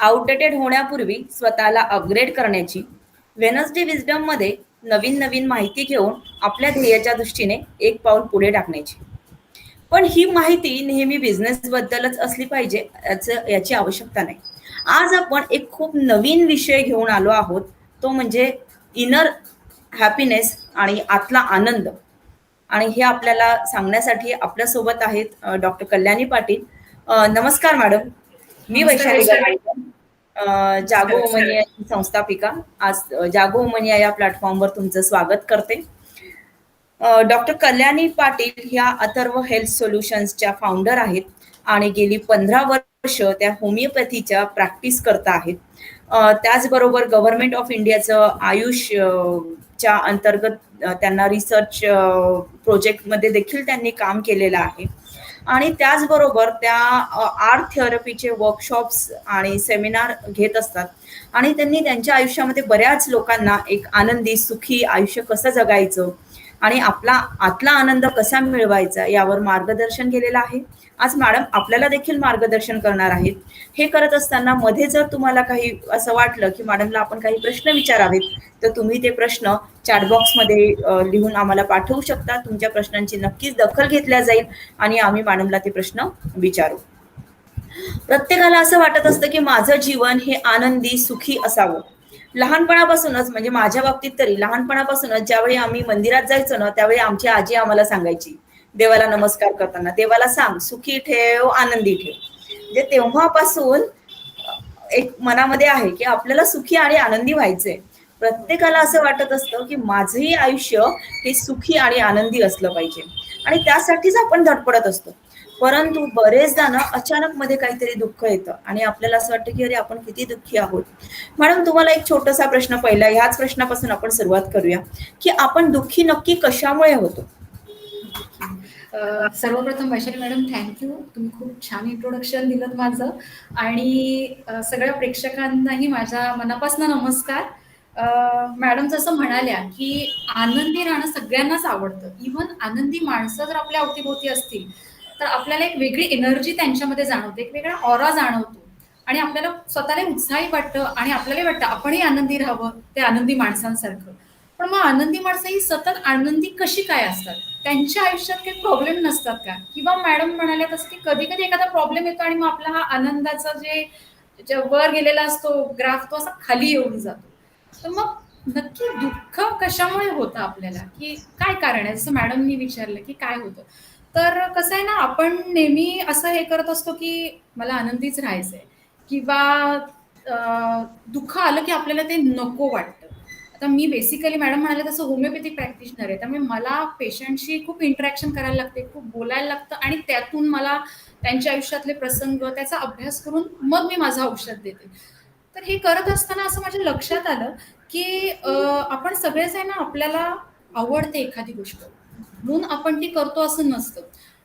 Outdated होण्यापूर्वी स्वतःला upgrade करण्याची, वेनसडे विजडम मध्ये नवीन नवीन माहिती घेऊन आपल्या ध्येयाच्या दृष्टीने एक पाऊल पुढे टाकण्याची. पण ही माहिती नेहमी बिझनेस बद्दलच असली पाहिजे याची आवश्यकता नाही. आज आपण एक खूप नवीन विषय घेऊन आलो आहोत, तो म्हणजे इनर हॅपीनेस आणि आतला आनंद. आणि हे आपल्याला सांगण्यासाठी आपल्यासोबत आहेत डॉक्टर कल्याणी पाटील. नमस्कार मॅडम. मी नमस्कार वैशाली वैशाली. गराडकर, जागो उमनिया ची संस्थापिका. आज जागो उमनिया या प्लॅटफॉर्मवर तुमचं स्वागत करते. डॉक्टर कल्याणी पाटील ह्या अथर्व हेल्थ सोल्युशन्सच्या फाउंडर आहेत आणि गेली 15 वर्ष त्या होमिओपॅथीच्या प्रॅक्टिस करत आहेत. त्याचबरोबर गव्हर्नमेंट ऑफ इंडियाचं आयुष च्या अंतर्गत त्यांना रिसर्च प्रोजेक्टमध्ये देखील त्यांनी काम केलेलं आहे. आणि त्याचबरोबर त्या आर्ट थेरपीचे वर्कशॉप्स आणि सेमिनार घेत असतात. आणि त्यांनी त्यांच्या आयुष्यामध्ये बऱ्याच लोकांना एक आनंदी सुखी आयुष्य कसं जगायचं आणि आपला आतला आनंद कसा मिळवायचा यावर मार्गदर्शन केलेलं आहे. आज मॅडम आपल्याला देखील मार्गदर्शन करणार आहेत. हे करत असताना मध्ये जर तुम्हाला काही असं वाटलं की मॅडमला आपण काही प्रश्न विचारावेत, तर तुम्ही ते प्रश्न चॅटबॉक्समध्ये लिहून आम्हाला पाठवू शकता. तुमच्या प्रश्नांची नक्कीच दखल घेतल्या जाईल आणि आम्ही मॅडमला ते प्रश्न विचारू. प्रत्येकाला असं वाटत असतं की माझं जीवन हे आनंदी सुखी असावं. लहानपणापासूनच, म्हणजे माझ्या बाबतीत तरी लहानपणापासूनच ज्यावेळी आम्ही मंदिरात जायचो ना, त्यावेळी आमची आजी आम्हाला सांगायची देवाला नमस्कार करताना, देवाला सांग सुखी ठेव आनंदी ठेव. म्हणजे तेव्हापासून एक मनामध्ये आहे की आपल्याला सुखी आणि आनंदी व्हायचंय. प्रत्येकाला असं वाटत असतं की माझंही आयुष्य हे सुखी आणि आनंदी असलं पाहिजे आणि त्यासाठीच आपण धडपडत असतो. परंतु बरेचदा ना अचानक मध्ये काहीतरी दुःख येतं आणि आपल्याला असं वाटतं की अरे आपण किती दुःखी आहोत. मॅडम तुम्हाला एक छोटासा प्रश्न, पहिला ह्याच प्रश्नापासून आपण सुरुवात करूया की आपण दुःखी नक्की कशामुळे होतो? सर्वप्रथम वैशाली मॅडम थँक्यू. तुम्ही खूप छान इंट्रोडक्शन दिलं माझं आणि सगळ्या प्रेक्षकांनाही माझ्या मनापासून नमस्कार. मॅडम जसं म्हणाल्या की आनंदी राहणं सगळ्यांनाच आवडतं. इव्हन आनंदी माणसं जर आपल्या अवतीभोवती असतील तर आपल्याला एक वेगळी एनर्जी त्यांच्यामध्ये जाणवते, एक वेगळा ऑरा जाणवतो आणि आपल्याला स्वतःला उत्साही वाटतं आणि आपल्याला वाटतं आपणही आनंदी राहावं त्या आनंदी माणसांसारखं. पण मग आनंदी माणसं ही सतत आनंदी कशी काय असतात? त्यांच्या आयुष्यात काही प्रॉब्लेम नसतात का? किंवा मॅडम म्हणाल्या तसं की कधी कधी एखादा प्रॉब्लेम येतो आणि मग आपला हा आनंदाचा जे वर गेलेला असतो ग्राफ तो असा खाली येऊन जातो. तर मग नक्की दुःख कशामुळे होतं आपल्याला, की काय कारण आहे? जसं मॅडमनी विचारलं की काय होतं, तर कसं आहे ना, आपण नेहमी असं हे करत असतो की मला आनंदीच राहायचंय किंवा दुःख आलं की आपल्याला ते नको वाटतं. आता मी बेसिकली मॅडम म्हणाले तसं होमिओपॅथिक प्रॅक्टिशनर आहे, त्यामुळे मला पेशंटशी खूप इंटरॅक्शन करायला लागते, खूप बोलायला लागतं आणि त्यातून मला त्यांच्या आयुष्यातले प्रसंग त्याचा अभ्यास करून मग मी माझं औषध देते. तर हे करत असताना असं माझ्या लक्षात आलं की आपण सगळेच आहे ना, आपल्याला आवडते एखादी गोष्ट म्हणून आपण ती करतो असं नसतं.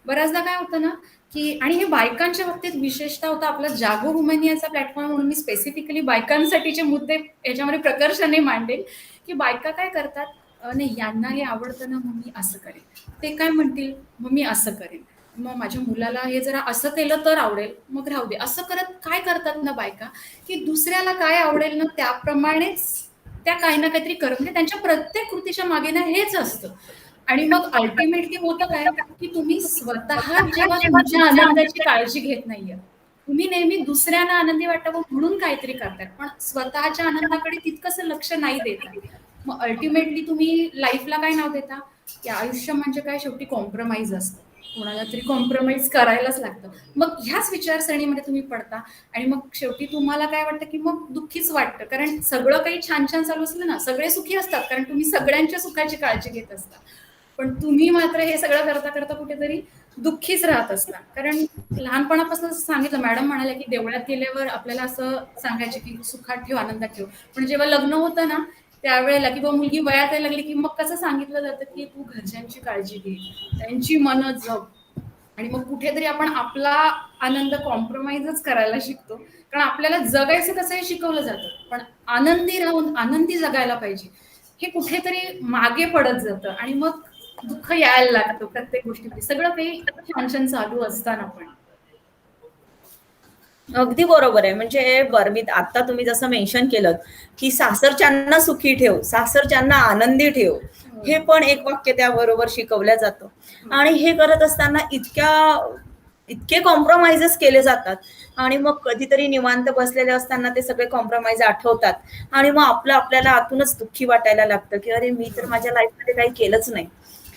बऱ्याचदा काय होतं ना की, आणि हे बायकांच्या बाबतीत विशेषतः होतं. आपला जागो वुमेनियाचा प्लॅटफॉर्म म्हणून मी स्पेसिफिकली बायकांसाठीचे मुद्दे याच्यामध्ये प्रकर्षाने मांडेल की बायका काय करतात, नाही यांना हे आवडतं ना मग मी असं करेन, ते काय म्हणतील मग मी असं करेन, मग माझ्या मुलाला हे जरा असं केलं तर आवडेल मग राहू दे. असं करत काय करतात ना बायका, की दुसऱ्याला काय आवडेल ना त्याप्रमाणेच त्या काही ना काहीतरी करत, म्हणजे त्यांच्या प्रत्येक कृतीच्या मागे ना हेच असतं. आणि मग अल्टिमेटली होतं काय, की तुम्ही स्वतः जेव्हा तुमच्या आनंदाची काळजी घेत नाहीये, तुम्ही नेहमी दुसऱ्यांना आनंदी वाटावं म्हणून काहीतरी करताय, पण स्वतःच्या आनंदाकडे तितकंसं लक्ष नाही देत आहे. मग अल्टिमेटली तुम्ही लाईफला काय नाव देता, की आयुष्य म्हणजे काय, शेवटी कॉम्प्रोमाइज असतं, कोणाला तरी कॉम्प्रोमाइज करायलाच लागतं. मग ह्याच विचारसरणीमध्ये तुम्ही पडता आणि मग शेवटी तुम्हाला काय वाटतं, की मग दुःखीच वाटतं. कारण सगळं काही छान छान चालू असलं ना, सगळे सुखी असतात कारण तुम्ही सगळ्यांच्या सुखाची काळजी घेत असता, पण तुम्ही मात्र हे सगळं करता करता कुठेतरी दुःखीच राहत असता. कारण लहानपणापासून सांगितलं, मॅडम म्हणाल्या की देवळात गेल्यावर आपल्याला असं सांगायचे की सुखात ठेव आनंदात ठेव, पण जेव्हा लग्न होतं ना त्यावेळेला किंवा मुलगी वयात यायला लागली की मग कसं सांगितलं जातं की तू घरच्यांची काळजी घे, त्यांची मनं जप. आणि मग कुठेतरी आपण आपला आनंद कॉम्प्रोमाइजच करायला शिकतो, कारण आपल्याला जगायचं कसं हे शिकवलं जातं, पण आनंदी राहून आनंदी जगायला पाहिजे हे कुठेतरी मागे पडत जातं आणि मग दुःख यायला लागतं प्रत्येक गोष्टीमध्ये, सगळं काही छान छान चालू असताना पण. अगदी बरोबर आहे. म्हणजे बरं मी आता तुम्ही जसं मेन्शन केलं, की सासरच्यांना सुखी ठेव, सासरच्यांना आनंदी ठेव. हो, हे पण एक वाक्य त्याबरोबर शिकवलं जातं. हो. आणि हे करत असताना इतके कॉम्प्रोमाइजेस केले जातात आणि मग कधीतरी निवांत बसलेले असताना ते सगळे कॉम्प्रोमाइज आठवतात आणि मग आपल्याला आतूनच दुःखी वाटायला लागतं, की अरे मी तर हो, माझ्या लाईफमध्ये काही केलंच नाही.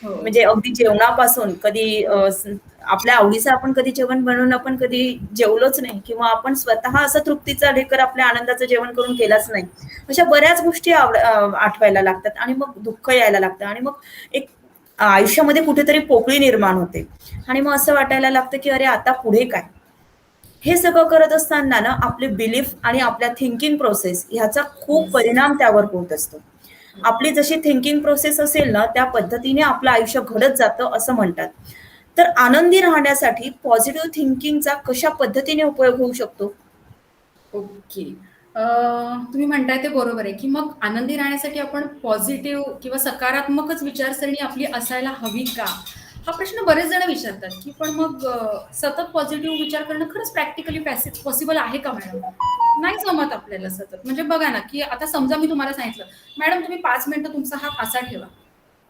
हो, म्हणजे अगदी जेवणापासून कधी आपल्या आवडीचं आपण कधी जेवण बनवून आपण कधी जेवलोच नाही किंवा आपण स्वतः असं तृप्तीचा ढेकर आपल्या आनंदाचं जेवण करून केलाच नाही. अशा बऱ्याच गोष्टी आठवायला लागतात आणि मग दुःख यायला लागतं आणि मग एक आयुष्यामध्ये कुठेतरी पोकळी निर्माण होते आणि मग असं वाटायला लागतं की अरे आता पुढे काय. हे सगळं करत असताना ना आपले बिलीफ आणि आपल्या थिंकिंग प्रोसेस ह्याचा खूप येस. परिणाम त्यावर होत असतो. हो. आपली जशी थिंकिंग प्रोसेस असेल ना त्या पद्धतीने आपलं आयुष्य घडत जातं असं म्हणतात. तर आनंदी राहण्यासाठी पॉझिटिव्ह थिंकिंगचा कशा पद्धतीने उपयोग होऊ शकतो? ओके. अ, तुम्ही म्हणताय ते बरोबर आहे, की मग आनंदी राहण्यासाठी आपण पॉझिटिव्ह किंवा सकारात्मकच विचारसरणी आपली असायला हवी का? हा प्रश्न बरेच जण विचारतात, की पण मग सतत पॉझिटिव्ह विचार करणं खरंच प्रॅक्टिकली पॉसिबल आहे का मॅडम? नाही जमत आपल्याला सतत. म्हणजे बघा ना, की आता समजा मी तुम्हाला सांगितलं, "मॅडम तुम्ही 5 मिनिटं तुमचा हात असा ठेवा."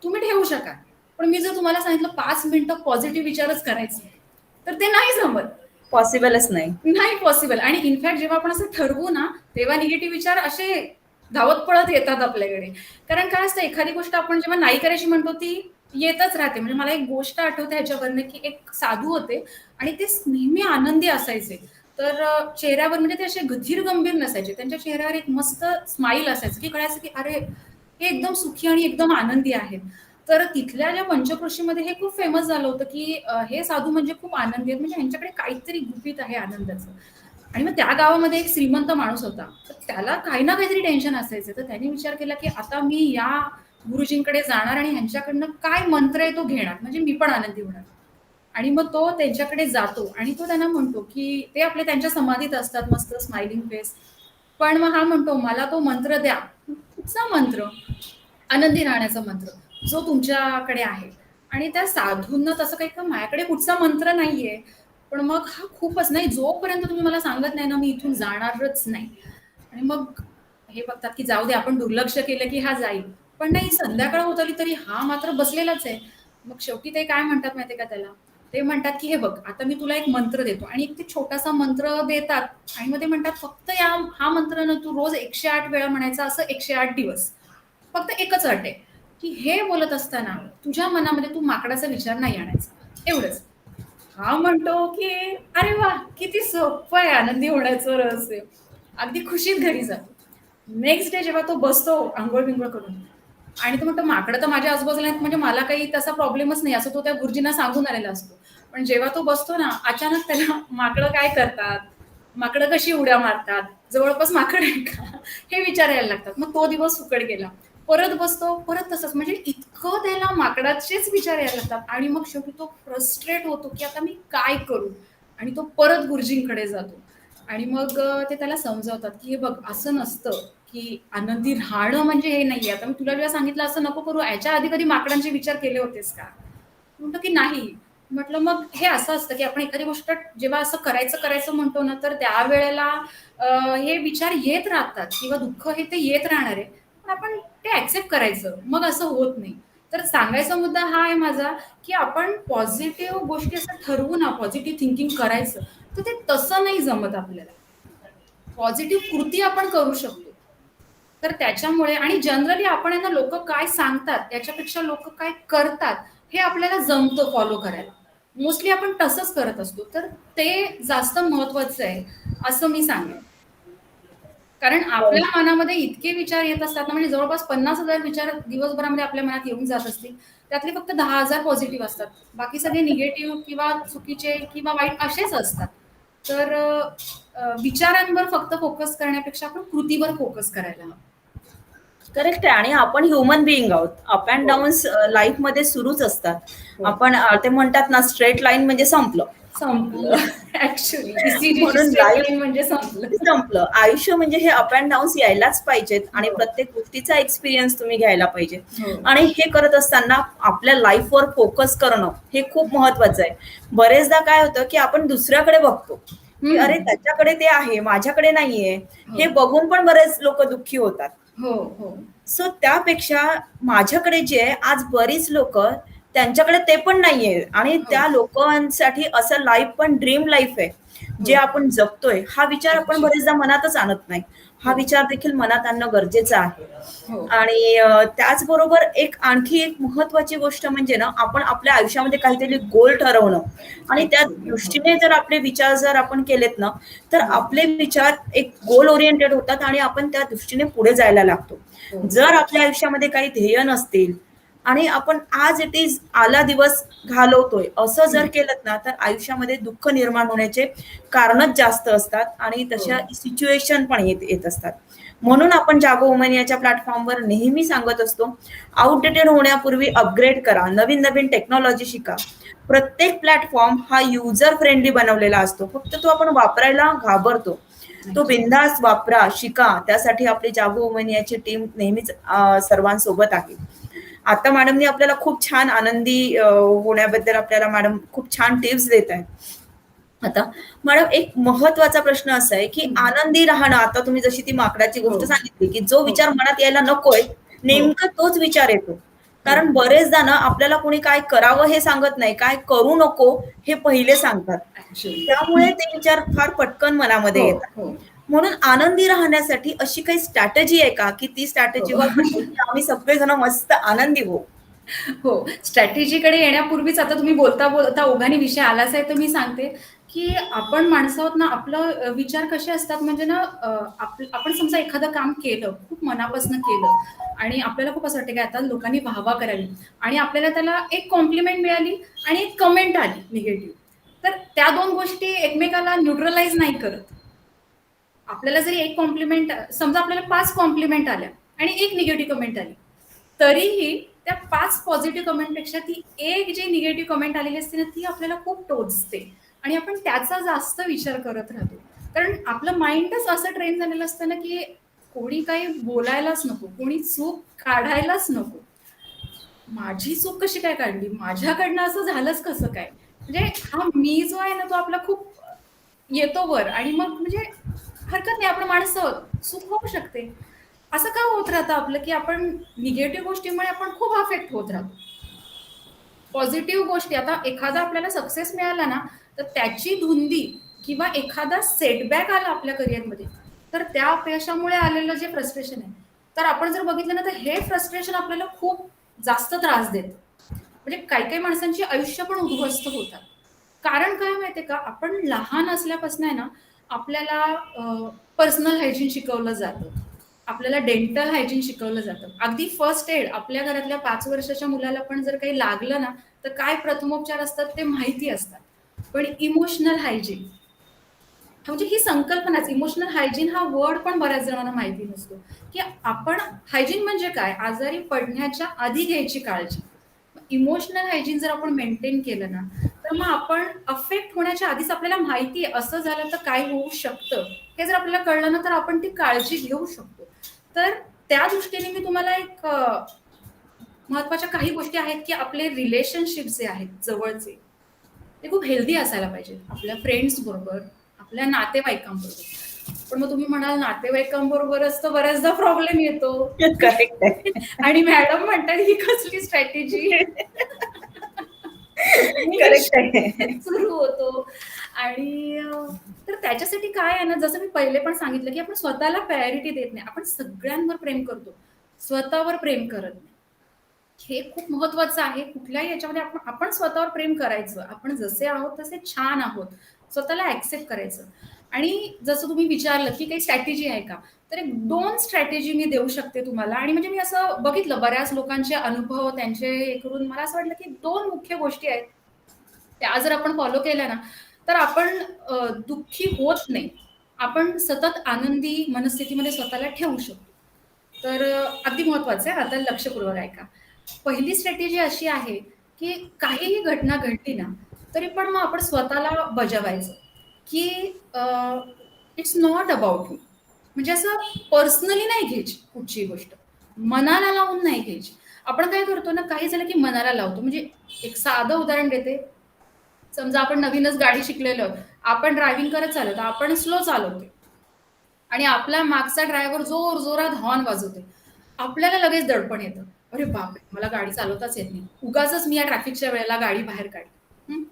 तुम्ही ठेवू शकाल. पण मी जर तुम्हाला सांगितलं 5 मिनिटं पॉझिटिव्ह विचारच करायचे, तर ते नाही जमत. पॉसिबलच नाही. नाही पॉसिबल आणि इनफॅक्ट जेव्हा आपण असं ठरवू ना, तेव्हा निगेटिव्ह विचार असे धावत पळत येतात आपल्याकडे. कारण काय असतं एखादी गोष्ट आपण जेव्हा नाही करायची म्हणतो ती येतच राहते. म्हणजे मला एक गोष्ट आठवते ह्याच्यावरनं, की एक साधू होते आणि ते नेहमी आनंदी असायचे. तर चेहऱ्यावर म्हणजे ते असे गंभीर गंभीर नसायचे. त्यांच्या चेहऱ्यावर एक मस्त स्माईल असायचं, की कळायचं की अरे, हे एकदम सुखी आणि एकदम आनंदी आहेत. तर तिथल्या ज्या पंचक्रोशीमध्ये हे खूप फेमस झालं होतं, की हे साधू म्हणजे खूप आनंदी आहेत. म्हणजे ह्यांच्याकडे काहीतरी गुपित आहे आनंदाचं. आणि मग त्या गावामध्ये एक श्रीमंत माणूस होता. तर त्याला काही ना काहीतरी टेन्शन असायचं. तर त्याने विचार केला, की आता मी या गुरुजींकडे जाणार आणि ह्यांच्याकडनं काय मंत्र आहे तो घेणार. म्हणजे मी पण आनंदी होणार. आणि मग तो त्यांच्याकडे जातो आणि तो त्यांना म्हणतो, की ते आपले त्यांच्या समाधीत असतात मस्त स्माइलिंग फेस. पण मग हा म्हणतो, "मला तो मंत्र द्या." "कुठचा मंत्र?" "आनंदी राहण्याचा मंत्र, जो तुमच्याकडे आहे." आणि त्या साधूंना तसं काही का माझ्याकडे कुठचा मंत्र नाहीये. पण मग हा खूपच नाही, जोपर्यंत तुम्ही मला सांगत नाही ना, मी इथून जाणारच नाही. आणि मग हे बघतात, की जाऊ दे आपण दुर्लक्ष केलं, की हा जाईल. पण नाही संध्याकाळ होत आली तरी हा मात्र बसलेलाच आहे. मग शेवटी ते काय म्हणतात माहिती का त्याला? ते म्हणतात, की "हे बघ, आता मी तुला एक मंत्र देतो." आणि एक ते छोटासा मंत्र देतात आणि मग ते म्हणतात, "फक्त हा मंत्र ना तू रोज 108 वेळा म्हणायचा असं 108 दिवस." फक्त एकच अट आहे, की हे बोलत असताना तुझ्या मनामध्ये तू माकडाचा विचार नाही आणायचा. एवढंच. हा म्हणतो, की "अरे वाह! किती सोपं आहे आनंदी होण्याचं रहस्य." अगदी खुशीत घरी जातो. नेक्स्ट डे जेव्हा तो बसतो अंघोळ-बिंघोळ करून आणि तो म्हणतो, "माकडं तर माझ्या आजूबाजूला आहेत म्हणजे मला काही तसा प्रॉब्लेमच नाही." असं तो त्या गुरुजींना सांगून आलेला असतो. पण जेव्हा तो बसतो ना, अचानक त्याला माकडं काय करतात? माकडं कशी उड्या मारतात? जवळपास माकड आहे का? हे विचार यायला लागतात. मग तो दिवस फुकट गेला. परत बसतो, परत तसंच. म्हणजे इतकं त्याला माकडाचेच विचार यायला लागतात आणि मग शेवटी तो फ्रस्ट्रेट होतो, की आता मी काय करू? आणि तो परत गुरुजींकडे जातो. आणि मग ते त्याला समजावतात, की "हे बघ असं नसतं, की आनंदी राहणं म्हणजे हे नाहीये. आता मी तुला जेव्हा सांगितलं असं नको करू. याच्या आधी कधी माकडांचे विचार केले होतेस का?" म्हणतो, की "नाही." म्हटलं, "मग हे असं असतं, की आपण एखादी गोष्ट जेव्हा असं करायचं म्हणतो ना, तर त्यावेळेला हे विचार येत राहतात किंवा दुःख हे ते येत राहणार आहे. पण आपण ते ॲक्सेप्ट करायचं. मग असं होत नाही." तर सांगायचा मुद्दा हा आहे माझा, की आपण पॉझिटिव्ह गोष्टी असं ठरवू ना, पॉझिटिव्ह थिंकिंग करायचं, तर ते तसं नाही जमत आपल्याला. पॉझिटिव्ह कृती आपण करू शकतो. तर त्याच्यामुळे आणि जनरली आपण आहे ना लोकं काय सांगतात, याच्यापेक्षा लोकं काय करतात, हे आपल्याला जमतं फॉलो करायला. मोस्टली आपण तसंच करत असतो. तर ते जास्त महत्वाचं आहे, असं मी सांगेन. कारण आपल्या मनामध्ये इतके विचार येत असतात ना, म्हणजे जवळपास 50,000 विचार दिवसभरामध्ये आपल्या मनात येऊन जात असतील. त्यातले फक्त 10,000 पॉझिटिव्ह असतात. बाकी सगळे निगेटिव्ह किंवा चुकीचे किंवा वाईट असेच असतात. तर विचारांवर फक्त फोकस करण्यापेक्षा आपण कृतीवर फोकस करायला हवं. करेक्ट आहे आणि आपण ह्युमन बिईंग आहोत. अप अँड हो, डाऊन्स लाईफमध्ये सुरूच असतात. हो. आपण ते म्हणतात ना स्ट्रेट लाईन म्हणजे संपलं. संपलं. ॲक्चुअली ई-सी-जीची म्हणून स्ट्रेट लाईफ लाईन म्हणजे संपलं. संपलं. आयुष्य म्हणजे हे अप अँड डाऊन्स यायलाच पाहिजेत आणि हो, प्रत्येक गोष्टीचा एक्सपिरियन्स तुम्ही घ्यायला पाहिजे. हो. आणि हे करत असताना आपल्या लाईफवर फोकस करणं हे खूप महत्वाचं आहे. बरेचदा काय होतं, की आपण दुसऱ्याकडे बघतो, की अरे हम्म. त्याच्याकडे ते आहे, माझ्याकडे नाहीये. हो हे बघून पण बरेच लोक दुःखी होतात. हो हो सो त्यापेक्षा माझ्याकडे जे आहे, आज बरीच लोक त्यांच्याकडे ते पण नाहीये आणि हो. त्या लोकांसाठी असं लाईफ पण ड्रीम लाईफ आहे जे हो. आपण जगतोय. हा विचार आपण ऍक्च्युली. बरेचदा मनातच आणत नाही. हा हो विचार देखील मनात आणणं गरजेचं आहे. हो आणि त्याचबरोबर आणखी एक महत्वाची गोष्ट म्हणजे ना, आपण आपल्या आयुष्यामध्ये काहीतरी गोल ठरवणं आणि त्या ऍक्च्युली. हो दृष्टीने जर आपले विचार जर आपण केलेत ना, तर हो आपले विचार एक गोल ओरिएंटेड होतात आणि आपण त्या दृष्टीने पुढे जायला लागतो. हो जर आपल्या आयुष्यामध्ये काही ध्येय नसतील आणि आपण आज इट इज आला दिवस घालवतोय असं जर हम्म. केलं ना, तर आयुष्यामध्ये दुःख निर्माण होण्याचे कारणच जास्त असतात आणि हो तशा सिच्युएशन पण येत येत असतात. म्हणून आपण जागो वुमन याच्या प्लॅटफॉर्मवर नेहमी सांगत असतो, आउटडेटेड होण्यापूर्वी अपग्रेड करा, नवीन नवीन टेक्नॉलॉजी शिका. प्रत्येक प्लॅटफॉर्म हा युजर फ्रेंडली बनवलेला असतो, फक्त तो आपण वापरायला घाबरतो. तो ऍक्च्युली. बिंदास वापरा, शिका. त्यासाठी आपली जागो वुमन याची टीम नेहमीच सर्वांसोबत आहे. आता मॅडमनी आपल्याला खूप छान आनंदी होण्याबद्दल आपल्याला मॅडम खूप छान टिप्स देत आहेत. आता मॅडम एक महत्वाचा प्रश्न असा आहे, की हम्म. आनंदी राहणं. आता तुम्ही जशी ती माकडाची हो गोष्ट सांगितली, की जो हो विचार मनात यायला नकोय, हो नेमका तोच विचार येतो. हो कारण बरेचदा ना आपल्याला कोणी काय करावं हे सांगत नाही, काय करू नको हे पहिले सांगतात. ऍक्च्युली. त्यामुळे ते विचार फार पटकन मनामध्ये हो येतात. हो म्हणून आनंदी राहण्यासाठी अशी काही स्ट्रॅटेजी आहे का, की ती स्ट्रॅटेजी हो वापरली की आम्ही सगळेजण मस्त आनंदी होऊ? हो. स्ट्रॅटेजीकडे येण्यापूर्वीच आता तुम्ही बोलता बोलता ओघाने विषय आलाच आहे, तर मी सांगते की आपण माणसं आहोत ना, आपलं विचार कसे असतात म्हणजे ना, आपण समजा एखादं काम केलं, खूप मनापासून केलं आणि आपल्याला खूप असं वाटतं की आता लोकांनी वाहवा करावी आणि आपल्याला त्याला एक कॉम्प्लिमेंट मिळाली आणि एक कमेंट आली निगेटिव्ह, तर त्या दोन गोष्टी एकमेकाला न्यूट्रलाइज नाही करत. आपल्याला जरी एक कॉम्प्लिमेंट, समजा आपल्याला 5 कॉम्प्लिमेंट आल्या आणि एक निगेटिव्ह कमेंट आली, तरीही त्या 5 पॉझिटिव्ह कमेंटपेक्षा ती एक जी निगेटिव्ह कमेंट आलेली असते ना, ती आपल्याला खूप टोचते आणि आपण त्याचा जास्त विचार करत राहतो. कारण आपलं माइंडच असं ट्रेन झालेलं असतं ना, की कोणी काही बोलायलाच नको, कोणी चूक काढायलाच नको. माझी चूक कशी काय काढली? माझ्याकडनं असं झालंच कसं काय? म्हणजे हा मी जो आहे ना, तो आपला खूप येतो वर आणि मग म्हणजे हरकत नाही, आपण माणसं, चूक होऊ शकते. असं का होत राहतं आपलं, की आपण निगेटिव्ह गोष्टीमुळे आपण खूप अफेक्ट होत राहतो. पॉझिटिव्ह गोष्टी, आता एखादा आपल्याला सक्सेस मिळाला ना, तर त्याची धुंदी किंवा एखादा सेटबॅक आला आपल्या करिअरमध्ये, तर त्या अपयशामुळे आलेलं जे फ्रस्ट्रेशन आहे, तर आपण जर बघितलं ना, तर हे फ्रस्ट्रेशन आपल्याला खूप जास्त त्रास देतं. म्हणजे काही काही माणसांची आयुष्य पण उद्ध्वस्त होतात. कारण काय माहितीये का, आपण लहान असल्यापासून आहे ना, आपल्याला पर्सनल हायजीन शिकवलं जातं, आपल्याला डेंटल हायजीन शिकवलं जातं, अगदी फर्स्ट एड आपल्या घरातल्या 5 वर्षाच्या मुलाला पण जर काही लागलं ना, तर काय प्रथमोपचार असतात ते माहिती असतात. पण इमोशनल हायजीन म्हणजे ही संकल्पनाच, इमोशनल हायजीन हा वर्ड पण बऱ्याच जणांना माहिती नसतो, की आपण हायजीन म्हणजे काय, आजारी पडण्याच्या आधी घ्यायची काळजी. इमोशनल हायजीन जर आपण मेंटेन केलं ना, तर मग आपण अफेक्ट होण्याच्या आधीच आपल्याला माहिती आहे असं झालं तर काय होऊ शकतं, हे जर आपल्याला कळलं ना, तर आपण ती काळजी घेऊ शकतो. तर त्या दृष्टीने मी तुम्हाला एक महत्वाच्या काही गोष्टी आहेत, की आपले रिलेशनशिप जे आहेत जवळचे, ते खूप हेल्दी असायला पाहिजे आपल्या फ्रेंड्स बरोबर, आपल्या नातेवाईकांबरोबर. पण मग तुम्ही म्हणाल नातेवाईकांबरोबरच तर बऱ्याचदा प्रॉब्लेम येतो. करेक्ट आहे. आणि मॅडम म्हणतात ही कसली स्ट्रॅटेजी. आणि करेक्ट विषय आहे. सुरू होतो. आणि तर त्याच्यासाठी काय आहे ना, जसं मी पहिले पण सांगितलं, की आपण स्वतःला प्रायोरिटी देत नाही, आपण सगळ्यांवर प्रेम करतो, स्वतःवर प्रेम करत नाही. हे खूप महत्वाचं आहे. कुठल्याही याच्यामध्ये आपण आपण स्वतःवर प्रेम करायचं. आपण जसे आहोत तसे छान आहोत. स्वतःला ॲक्सेप्ट करायचं. आणि जसं तुम्ही विचारलं, की काही स्ट्रॅटेजी आहे का? तर एक 2 स्ट्रॅटेजी मी देऊ शकते तुम्हाला. आणि म्हणजे मी असं बघितलं बऱ्याच लोकांचे अनुभव त्यांचे हे करून मला असं वाटलं, की 2 मुख्य गोष्टी आहेत. त्या जर आपण फॉलो केल्या ना, तर आपण दुःखी होत नाही. आपण सतत आनंदी मनस्थितीमध्ये स्वतःला ठेवू शकतो. तर अगदी महत्वाचं आहे. आता लक्षपूर्वक ऐका. पहिली स्ट्रॅटेजी अशी आहे, की काहीही घटना घडली ना, तरी पण मग आपण स्वतःला बजावायचं, की इट्स नॉट अबाउट मी. म्हणजे असं पर्सनली नाही घ्यायची कुठची गोष्ट. मनाला लावून नाही घ्यायची. आपण काय करतो ना, काही झालं की मनाला लावतो. म्हणजे एक साधं उदाहरण देते. समजा आपण नवीनच गाडी शिकलेलो आहोत, आपण ड्रायव्हिंग करत चाललो तर आपण स्लो चालवतोय आणि आपला मागचा ड्रायव्हर जोर जोरात हॉर्न वाजवतोय. आपल्याला लगेच दडपण येतं. अरे बापरे! मला गाडी चालवताच येत नाही. उगाचच मी या ट्रॅफिकच्या वेळेला गाडी बाहेर काढली. हं.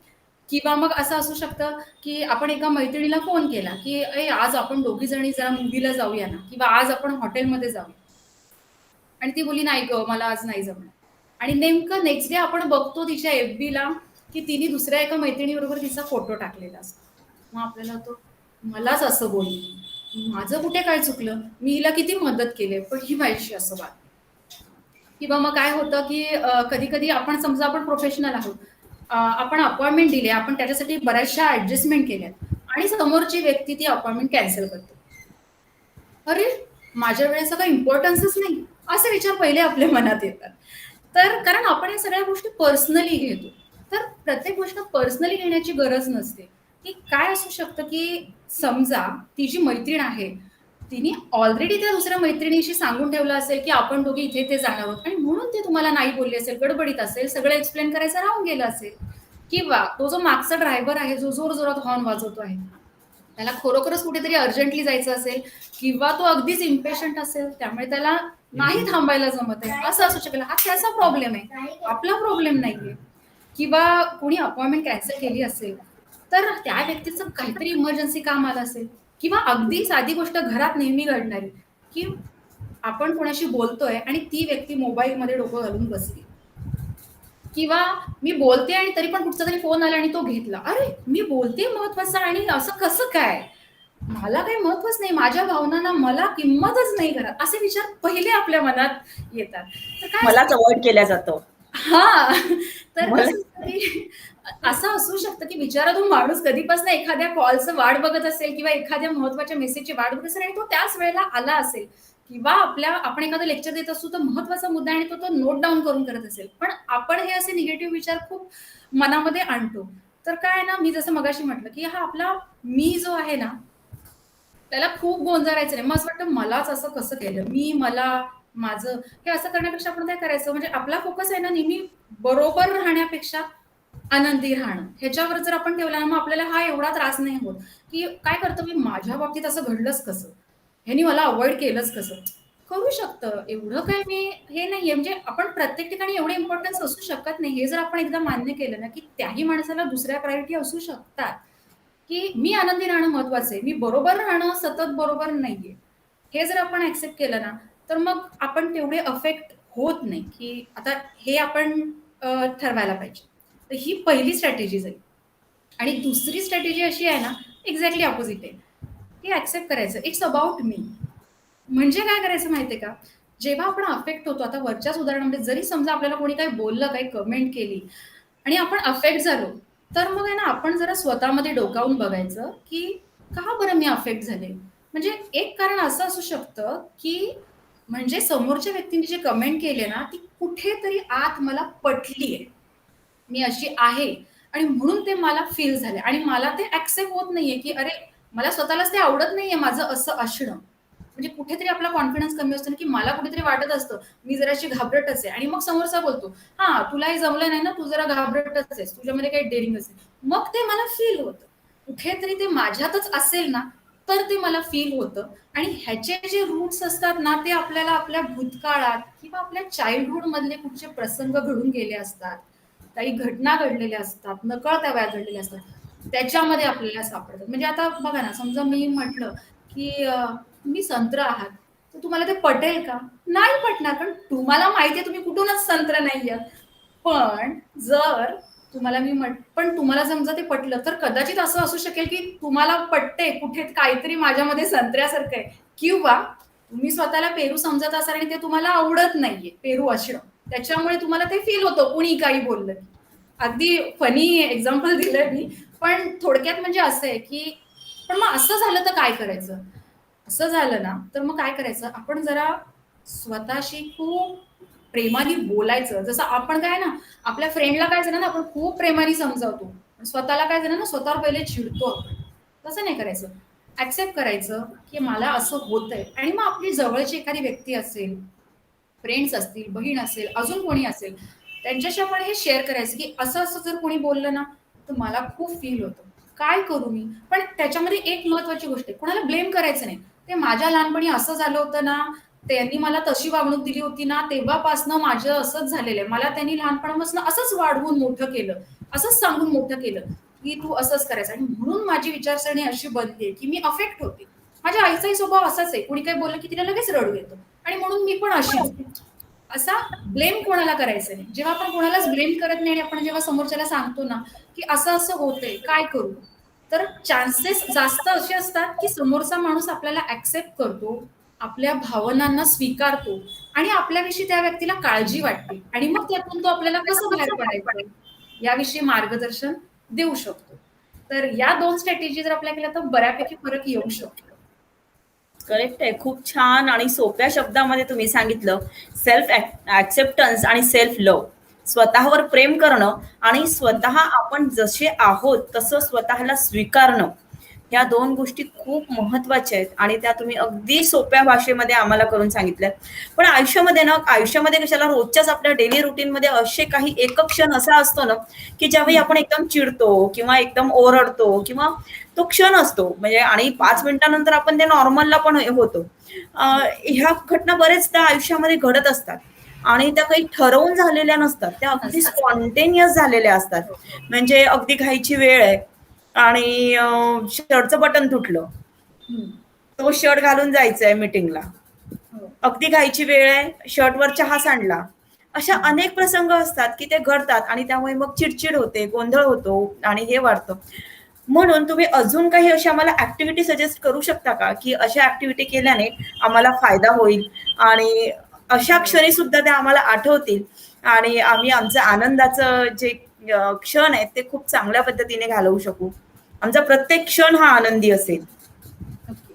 किंवा मग असं असू शकतं, की आपण एका मैत्रिणीला फोन केला, की "ए, आज आपण दोघी जणी जरा मूव्हीला जाऊया ना" किंवा "आज आपण हॉटेलमध्ये जाऊया." आणि ती बोलली, "नाही गं, मला आज नाही जमणार." आणि नेमकं नेक्स्ट डे आपण बघतो तिच्या एफबीला, की तिने दुसऱ्या एका मैत्रिणीबरोबर तिचा फोटो टाकलेला असतो. मग आपल्याला होतं, मलाच असं बोलली. माझं कुठे काय चुकलं? मी हिला किती मदत केली, पण ही माझ्याशी असं वागली. किंवा मग काय होतं, की कधी-कधी आपण समजा आपण प्रोफेशनल आहोत. आपण अपॉइंटमेंट दिली, आपण त्याच्यासाठी बऱ्याचशा ॲडजस्टमेंट केल्यात आणि समोरची व्यक्ती ती अपॉइंटमेंट कॅन्सल करते. अरे, माझ्या वेळेचा काही इम्पोर्टन्सच नाही. असे विचार पहिले आपल्या मनात येतात. तर कारण आपण या सगळ्या गोष्टी पर्सनली घेतो. तर प्रत्येक गोष्ट पर्सनली घेण्याची गरज नसते. की काय असू शकतं, की समजा ती जी मैत्रीण आहे, तिने ऑलरेडी त्या दुसऱ्या मैत्रिणीशी सांगून ठेवलं असेल, की आपण दोघी इथे-इथे जाणार आहोत आणि म्हणून ती तुम्हाला नाही बोलली असेल, गडबडीत असेल, सगळं एक्सप्लेन करायचं राहून गेलं असेल. किंवा तो जो मागचा ड्रायव्हर आहे, जो जोरजोरात हॉर्न वाजवतो आहे, त्याला खरोखरच कुठेतरी अर्जंटली जायचं असेल किंवा तो अगदीच इम्पेशंट असेल, त्यामुळे त्याला नाही थांबायला जमत आहे, असं असू शकेल. हा त्याचा प्रॉब्लेम आहे, आपला प्रॉब्लेम नाहीये. किंवा कोणी अपॉइंटमेंट कॅन्सल केली असेल, तर त्या व्यक्तीचं काहीतरी इमर्जन्सी काम आलं असेल किंवा अगदी साधी गोष्ट घरात नेहमी घडणारी, की आपण कोणाशी बोलतोय आणि ती व्यक्ती मोबाईलमध्ये डोकं घालून बसली. किंवा मी बोलते आणि तरी पण कुठचा तरी फोन आला आणि तो घेतला. अरे, मी बोलते महत्वाचं आणि असं कसं काय? मला काही महत्वच नाही. माझ्या भावनांना मला किंमतच नाही घरात. असे विचार पहिले आपल्या मनात येतात. तर काय मलाच अवॉइड केल्या जातं. हां. तर मला कसं असतं, की असं असू शकतं, की बिचारा माणूस कधीपासून एखाद्या कॉलचं वाट बघत असेल किंवा एखाद्या महत्त्वाच्या मेसेजची वाट बघत असेल आणि तो त्याच वेळेला आला असेल किंवा आपण एखादं लेक्चर देत असू तर महत्त्वाचा मुद्दा आणि तो नोट डाउन करून करत असेल. पण आपण हे असे निगेटिव्ह विचार खूप मनामध्ये आणतो. तर काय आहे ना, मी जसं मगाशी म्हटलं, की हा आपला मी जो आहे ना, त्याला खूप गोंजारायचं नाही. मग असं वाटतं मलाच असं कसं केलं? मी, मला, माझं हे असं करण्यापेक्षा आपण काय करायचं म्हणजे आपला फोकस आहे ना नेहमी बरोबर राहण्यापेक्षा आनंदी राहणं. ह्याच्यावर जर आपण ठेवला ना मग आपल्याला हा एवढा त्रास नाही होत, की काय करतो मी माझ्या बाबतीत असं घडलंच कसं? ह्यानी मला अव्हॉइड केलंच कसं? करू शकतं. एवढं काही मी हे नाहीये म्हणजे आपण प्रत्येक ठिकाणी एवढे इम्पोर्टन्स असू शकत नाही. हे जर आपण एकदा मान्य केलं ना, की त्याही माणसाला दुसऱ्या प्रायोरिटी असू शकतात. की मी आनंदी राहणं महत्वाचं आहे. मी बरोबर राहणं सतत बरोबर नाहीये. हे जर आपण ॲक्सेप्ट केलं ना, तर मग आपण तेवढे अफेक्ट होत नाही, की आता हे आपण ठरवायला पाहिजे. तर ही पहिली स्ट्रॅटेजी जाईल. आणि दुसरी स्ट्रॅटेजी अशी आहे ना, एक्झॅक्टली अपोझिट आहे. की ॲक्सेप्ट करायचं. It's about me. म्हणजे काय करायचं माहितीये का? जेव्हा आपण अफेक्ट होतो, आता वरच्याच उदाहरणामध्ये जरी समजा आपल्याला कोणी काही बोललं, काही कमेंट केली आणि आपण अफेक्ट झालो, तर मग आहे ना आपण जरा स्वतःमध्ये डोकावून बघायचं, की का बरं मी अफेक्ट झाले? म्हणजे एक कारण असं असू शकतं, की म्हणजे समोरच्या व्यक्तीने जे कमेंट केले ना, ती कुठेतरी आत मला पटलीये. मी अशी आहे आणि म्हणून ते मला फील झालंय आणि मला ते ॲक्सेप्ट होत नाहीये, की अरे, मला स्वतःलाच ते आवडत नाहीये माझं असं असणं. म्हणजे कुठेतरी आपला कॉन्फिडन्स कमी असतो ना, की मला कुठेतरी वाटत असतं, मी जराशी घाबरटच आहे आणि मग समोरचा बोलतो, "हां, तुला हे जमलं नाही ना, तू जरा घाबरटच आहेस, तुझ्यामध्ये काही डेअरिंगच नाही." मग ते मला फील होतं. कुठेतरी ते माझ्यातच असेल ना, तर ते मला फील होतं आणि ह्याचे जे रूट्स असतात ना, ते आपल्याला आपल्या भूतकाळात किंवा आपल्या चाइल्डहूडमधले कुठचे प्रसंग घडून गेले असतात. काही घटना घडलेल्या असतात, नकळत्या वयात घडलेल्या असतात. त्याच्यामध्ये आपल्याला सापडतात. म्हणजे आता बघा ना, समजा मी म्हटलं, की तुम्ही संत्र आहात, तर तुम्हाला ते पटेल का? नाही पटणार, कारण तुम्हाला माहिती आहे तुम्ही कुठूनच संत्र नाही आहात. पण जर तुम्हाला पण तुम्हाला समजा ते पटलं, तर कदाचित असं असू शकेल, की तुम्हाला पटतंय कुठे काहीतरी माझ्यामध्ये संत्र्यासारखं आहे किंवा तुम्ही स्वतःला पेरू समजत असाल आणि ते तुम्हाला आवडत नाहीये, पेरू असणं. त्याच्यामुळे तुम्हाला ते फील होतं कुणी काही बोललं की. अगदी फनी एक्झाम्पल दिलंय मी. पण थोडक्यात म्हणजे असं आहे, की पण मग असं झालं तर काय करायचं? असं झालं ना, तर मग काय करायचं? आपण जरा स्वतःशी खूप प्रेमाने बोलायचं. जसं आपण काय ना, आपल्या फ्रेंडला काय झालं ना, आपण खूप प्रेमाने समजावतो. स्वतःला काय झालं ना, स्वतःवर पहिले चिडतो आपण. तसं नाही करायचं. ॲक्सेप्ट करायचं, की मला असं होतंय आणि मग आपली जवळची एखादी व्यक्ती असेल, फ्रेंड्स असतील, बहीण असेल, अजून कोणी असेल, त्यांच्याशी आपण हे शेअर करायचं, की असं-असं जर कोणी बोललं ना, तर मला खूप फील होतं. काय करू मी? पण त्याच्यामध्ये एक महत्वाची गोष्ट आहे, कोणाला ब्लेम करायचं नाही. ते माझ्या लहानपणी असं झालं होतं ना, त्यांनी मला तशी वागणूक दिली होती ना, तेव्हापासनं माझं असंच झालेलं आहे. मला त्यांनी लहानपणापासून असंच वाढवून मोठं केलं, असंच सांगून मोठं केलं, की तू असंच करायचं आणि म्हणून माझी विचारसरणी अशी बनली आहे, की मी अफेक्ट होते. माझ्या आईचाही स्वभाव असाच आहे. कोणी काही बोललं, की तिला लगेच रडू येतं आणि म्हणून मी पण अशीच आहे. असा ब्लेम कोणाला करायचं नाही. जेव्हा आपण कोणालाच ब्लेम करत नाही आणि आपण जेव्हा समोरच्याला सांगतो ना, की असं-असं होतंय, काय करू? तर चान्सेस जास्त असे असतात, की समोरचा माणूस आपल्याला ॲक्सेप्ट करतो, आपल्या भावनांना स्वीकारतो आणि आपल्याविषयी त्या व्यक्तीला काळजी वाटते आणि मग त्यातून तो आपल्याला कसं बाहेर पडायचं, याविषयी मार्गदर्शन देऊ शकतो. तर या 2 स्ट्रॅटेजी जर अप्लाय केल्या, तर बऱ्यापैकी फरक येऊ शकतो. करेक्ट आहे. खूप छान आणि सोप्या शब्दामध्ये तुम्ही सांगितलं. सेल्फ ॲक्सेप्टन्स आणि सेल्फ लव्ह. स्वतःवर प्रेम करणं आणि स्वतः आपण जसे आहोत तसं स्वतःला स्वीकारणं. ह्या 2 गोष्टी खूप महत्त्वाच्या आहेत आणि त्या तुम्ही अगदी सोप्या भाषेमध्ये आम्हाला करून सांगितल्यात. पण आयुष्यामध्ये कशाला रोजच्याच आपल्या डेली रूटीनमध्ये असे काही एक क्षण असा असतो ना, की ज्यावेळी आपण एकदम चिडतो किंवा एकदम ओरडतो किंवा तो क्षण असतो म्हणजे आणि 5 मिनिटानंतर आपण ते नॉर्मलला पण होतो. ह्या घटना बरेचदा आयुष्यामध्ये घडत असतात आणि त्या काही ठरवून झालेल्या नसतात, त्या अगदी असतात. स्पॉन्टेनियस झालेल्या असतात. हो, म्हणजे अगदी घाईची वेळ आहे आणि शर्टचं बटन तुटलं, हं, तो शर्ट घालून जायचंय मीटिंगला, हो, अगदी घाईची वेळ आहे, शर्टवर चहा सांडला. अशा हं. अनेक प्रसंग असतात की ते घडतात आणि त्यामुळे मग चिडचिड होते, गोंधळ होतो आणि हे वाढतं. म्हणून तुम्ही अजून काही अशा आम्हाला ऍक्टिव्हिटी सजेस्ट करू शकता का, की अशा ऍक्टिव्हिटी केल्याने आम्हाला फायदा होईल आणि अशा क्षणी सुद्धा त्या आम्हाला आठवतील आणि आम्ही आमचं आनंदाचं जे क्षण आहेत ते खूप चांगल्या पद्धतीने घालवू शकू. आमचा प्रत्येक क्षण हा आनंदी असेल. ओके.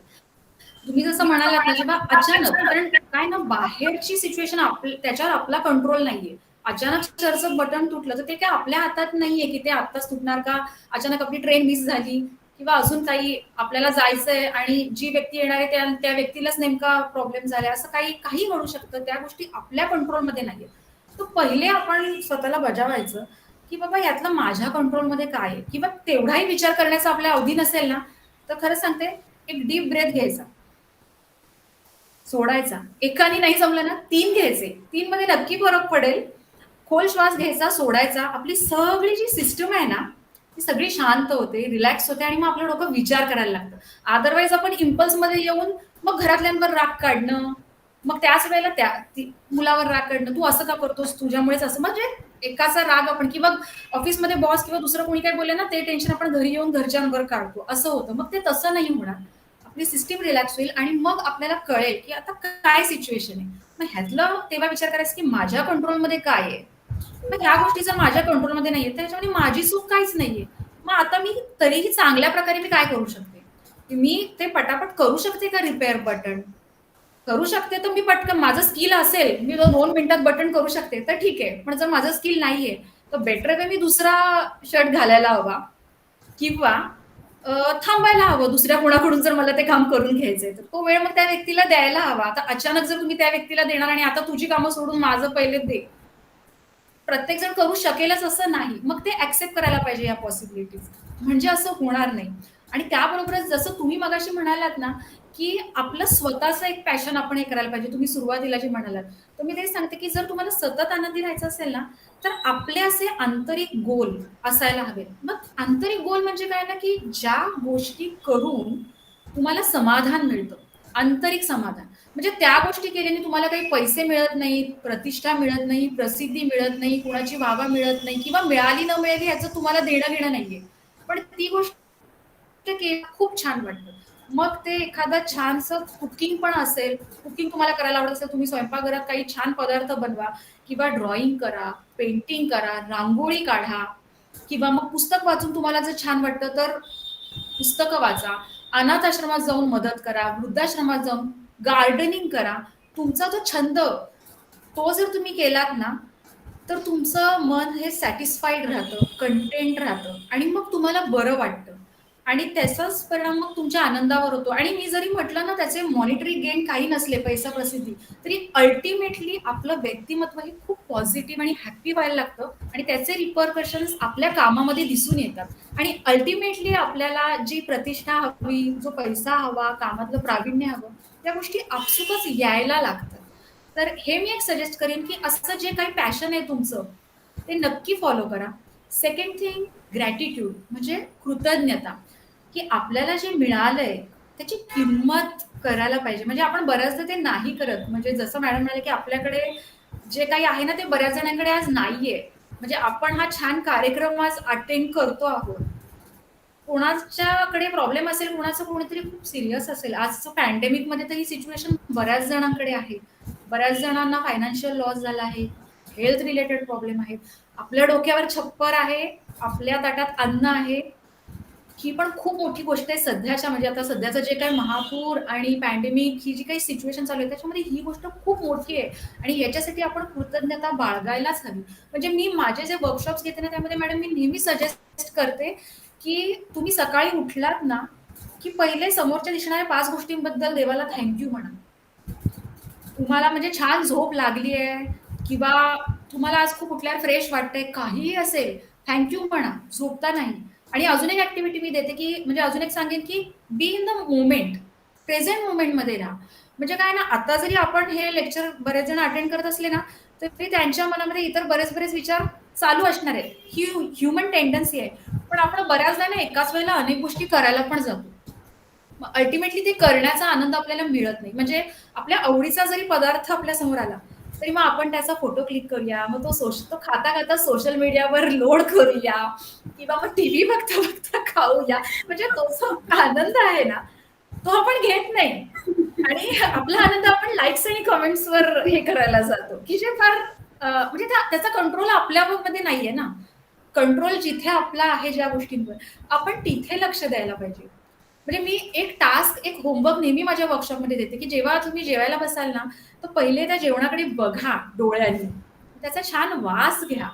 तुम्ही जसं म्हणालात ना, जेव्हा अचानक कारण काय ना बाहेरची सिच्युएशन त्याच्यावर आपला कंट्रोल नाहीये. अचानक शरचं बटन तुटलं, तर ते काय आपल्या हातात नाहीये, की ते आत्ताच तुटणार का? अचानक आपली ट्रेन मिस झाली किंवा अजून काही आपल्याला जायचंय आणि जी व्यक्ती येणार आहे त्या त्या व्यक्तीलाच नेमका प्रॉब्लेम झालाय. असं काही घडू शकतं. त्या गोष्टी आपल्या कंट्रोलमध्ये नाहीये. तर पहिले आपण स्वतःला बजावायचं, की बाबा यातलं माझ्या कंट्रोलमध्ये काय आहे? किंवा तेवढाही विचार करण्याचा आपल्या अवधी नसेल ना, तर खरं सांगते एक डीप ब्रेथ घ्यायचा. सोडायचा. एकाने नाही जमलं ना 3 घ्यायचे. 3 मध्ये नक्की फरक पडेल. खोल श्वास घ्यायचा, सोडायचा. आपली सगळी जी सिस्टम आहे ना, ती सगळी शांत होते, रिलॅक्स होते आणि मग आपलं डोकं विचार करायला लागतं. अदरवाईज आपण इम्पल्समध्ये येऊन मग घरातल्यांवर राग काढणं, मग त्याच वेळेला मुलावर राग काढणं, "तू असं का करतोस? तुझ्यामुळेच असं." म्हणजे एकाचा राग आपण किंवा ऑफिसमध्ये बॉस किंवा दुसरं कोणी काही बोलले ना, ते टेन्शन आपण घरी येऊन घरच्यांवर काढतो. असं होतं. मग ते तसं नाही होणार. आपली सिस्टम रिलॅक्स होईल आणि मग आपल्याला कळेल, की आता काय सिच्युएशन आहे. मग ह्यातलं तेव्हा विचार करायचा, की माझ्या कंट्रोलमध्ये काय आहे? मग ह्या गोष्टी जर माझ्या कंट्रोलमध्ये नाहीये, तर ह्याच्यामध्ये माझी चूक काहीच नाहीये. मग आता मी तरीही चांगल्या प्रकारे मी काय करू शकते? की मी ते पटापट करू शकते का रिपेअर बटन? करू शकते तर मी पटकन माझं स्किल असेल, मी 2 मिनिटात बटन करू शकते, तर ठीक आहे. पण जर माझं स्किल नाहीये, तर बेटर वे मी दुसरा शर्ट घालायला हवा किंवा थांबायला हवं दुसऱ्या कोणाकडून जर मला ते काम करून घ्यायचंय तर. तो वेळ मग त्या व्यक्तीला द्यायला हवा. आता अचानक जर तुम्ही त्या व्यक्तीला देणार आणि आता तुझी कामं सोडून माझं पहिले दे. प्रत्येक जण करू शकेलच असं नाही. मग ते ॲक्सेप्ट करायला पाहिजे या पॉसिबिलिटीज. म्हणजे असं होणार नाही. आणि त्याबरोबरच जसं तुम्ही मगाशी म्हणालात ना, की आपलं स्वतःचं एक पॅशन आपण हे करायला पाहिजे. तुम्ही सुरुवातीला जे म्हणालात. तर मी तेच सांगते, की जर तुम्हाला सतत आनंदी राहायचं असेल ना, तर आपले असे आंतरिक गोल असायला हवेत. मग आंतरिक गोल म्हणजे काय ना, की ज्या गोष्टी करून तुम्हाला समाधान मिळतं. आंतरिक समाधान. म्हणजे त्या गोष्टी केल्याने तुम्हाला काही पैसे मिळत नाहीत, प्रतिष्ठा मिळत नाही, प्रसिद्धी मिळत नाही, कुणाची वाह मिळत नाही किंवा मिळाली न मिळाली ह्याचं तुम्हाला देणं-घेणं नाहीये. पण ती गोष्ट खूप छान वाटतं. मग ते एखादं छानसं कुकिंग पण असेल, कुकिंग तुम्हाला करायला आवडत असेल, तुम्ही स्वयंपाकघरात काही छान पदार्थ बनवा किंवा ड्रॉइंग करा, पेंटिंग करा, रांगोळी काढा किंवा मग पुस्तक वाचून तुम्हाला जर छान वाटतं तर पुस्तकं वाचा, अनाथ आश्रमात जाऊन मदत करा, वृद्धाश्रमात जाऊन गार्डनिंग करा. तुमचा जो छंद, तो जर तुम्ही केलात ना, तर तुमचं मन हे सॅटिस्फाईड राहतं, कंटेंट राहतं आणि मग तुम्हाला बरं वाटतं. आणि त्याचाच परिणाम मग तुमच्या आनंदावर होतो. आणि मी जरी म्हटलं ना त्याचे मॉनिटरी गेन काही नसले, पैसा प्रसिद्धी, तरी अल्टिमेटली आपलं व्यक्तिमत्व हे खूप पॉझिटिव्ह आणि हॅपी व्हायला लागतं आणि त्याचे रिपरकशन्स आपल्या कामामध्ये दिसून येतात. आणि अल्टिमेटली आपल्याला जी प्रतिष्ठा हवी, जो पैसा हवा, कामातलं प्रावीण्य हवं, त्या गोष्टी आपसुकच यायला लागतात. तर हे मी एक सजेस्ट करेन की असं जे काही पॅशन आहे तुमचं ते नक्की फॉलो करा. सेकंड थिंग, ग्रॅटिट्यूड म्हणजे कृतज्ञता, की आपल्याला जे मिळालंय त्याची किंमत करायला पाहिजे. म्हणजे आपण बऱ्याचदा ते नाही करत. म्हणजे जसं मॅडम म्हणाले की आपल्याकडे जे काही आहे ना ते बऱ्याच जणांकडे आज नाहीये. म्हणजे आपण हा छान कार्यक्रम आज अटेंड करतो आहोत, कोणाच्याकडे प्रॉब्लेम असेल, कोणाचं कोणीतरी खूप सिरियस असेल. आजचं पॅन्डेमिक मध्ये तर ही सिच्युएशन बऱ्याच जणांकडे आहे. बऱ्याच जणांना फायनान्शियल लॉस झाला आहे, हेल्थ रिलेटेड प्रॉब्लेम आहे, आपल्या डोक्यावर छप्पर आहे, आपल्या ताटात अन्न आहे. ही पण खूप मोठी गोष्ट आहे सध्याच्या, म्हणजे आता सध्याचं जे काही महापूर आणि पॅन्डेमिक ही जी काही सिच्युएशन चालू आहे त्याच्यामध्ये ही गोष्ट खूप मोठी आहे. आणि याच्यासाठी आपण कृतज्ञता बाळगायलाच हवी. म्हणजे मी माझे जे वर्कशॉप्स घेते ना त्यामध्ये मॅडम मी नेहमी सजेस्ट करते की तुम्ही सकाळी उठलात ना की पहिले समोरच्या दिसणाऱ्या 5 गोष्टींबद्दल देवाला थँक्यू म्हणा. तुम्हाला म्हणजे छान झोप लागली आहे किंवा तुम्हाला आज खूप उठल्यावर फ्रेश वाटतंय, काहीही असेल, थँक्यू म्हणा, झोपता नाही. आणि अजून एक ऍक्टिव्हिटी मी देते की म्हणजे अजून एक सांगेन की be in the moment, present मोमेंटमध्ये राहा. म्हणजे काय ना, आता जरी आपण हे लेक्चर बरेच जण अटेंड करत असले ना तरी त्यांच्या मनामध्ये इतर बरेच बरेच विचार चालू असणार आहेत. ही ह्युमन टेंडन्सी आहे. पण आपण बऱ्याचदा ना एकाच वेळेला अनेक गोष्टी करायला पण जातो. अल्टिमेटली ते करण्याचा आनंद आपल्याला मिळत नाही. म्हणजे आपल्या आवडीचा जरी पदार्थ आपल्या समोर आला तरी मग आपण त्याचा फोटो क्लिक करूया, मग तो खाता खाता सोशल मीडियावर लोड करूया किंवा मग टीव्ही बघता बघता खाऊया. म्हणजे तो जो आनंद आहे ना तो आपण घेत नाही. आणि आपला आनंद आपण लाईक्स आणि कमेंट्सवर हे करायला जातो की जे फार म्हणजे त्याचा कंट्रोल आपल्या मध्ये नाहीये ना. कंट्रोल जिथे आपला आहे ज्या गोष्टींवर आपण तिथे लक्ष द्यायला पाहिजे. म्हणजे मी एक टास्क, एक होमवर्क नेहमी माझ्या वर्कशॉपमध्ये देते की जेव्हा तुम्ही जेवायला बसाल ना तर पहिले त्या जेवणाकडे बघा डोळ्यांनी, त्याचा छान वास घ्या,